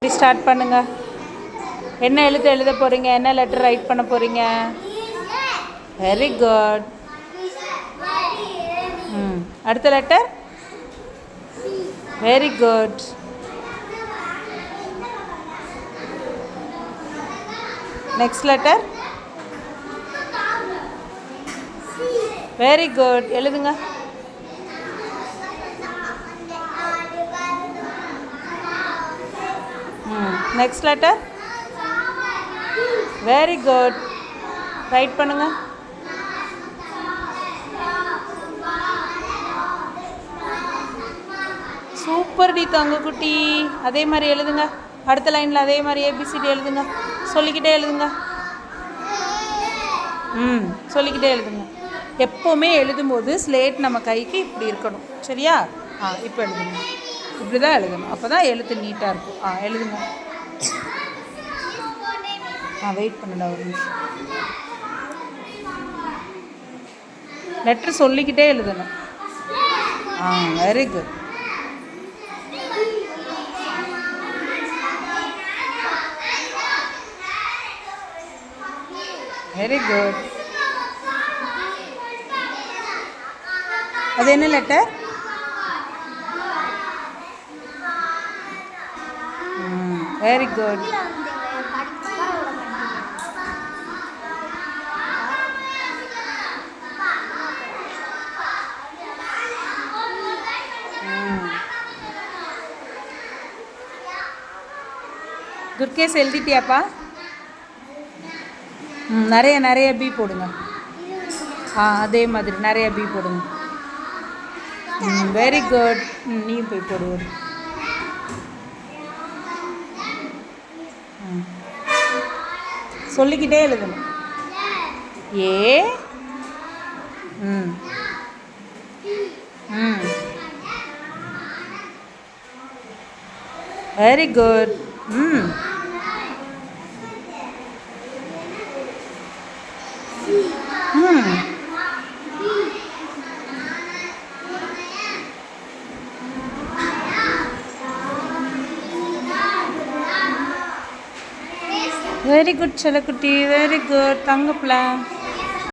Start பண்ணுங்க. என்ன எழுத போகிறீங்க? என்ன லெட்டர் ரைட் பண்ண போகிறீங்க? Very good. அடுத்த letter. Very good. Next letter. Very good. எழுதுங்க. Next letter. Very good. Write பண்ணுங்க. சூப்பர் டி தங்கக்குட்டி. அதே மாதிரி எழுதுங்க. அடுத்த லைனில் அதே மாதிரி ஏபிசிடி எழுதுங்க. சொல்லிக்கிட்டே எழுதுங்க. சொல்லிக்கிட்டே எழுதுங்க. எப்போவுமே எழுதும்போது ஸ்லேட் நம்ம கைக்கு இப்படி இருக்கணும். சரியா? இப்போ எழுதுங்க. இப்படி தான் எழுதணும். அப்போ தான் எழுத்து நீட்டாக இருக்கும். எழுதுங்க. வெயிட் பண்ணுடா ஒரு நிமிஷம். லெட்ரு சொல்லிக்கிட்டே எழுதணும். Very good. Very good. அது என்ன லெட்டர்? Very good. துர்கேஷ் எழுதிட்டியாப்பா? நிறைய பி போடுங்க. அதே மாதிரி நிறைய பி போடுங்க. Very good. நீயும் போய் போடுவோம். சொல்லிக்கிட்டே எழுதணும். A. Very good. Very good செல்லக்குட்டி. Very good தங்கப்பிள்ள.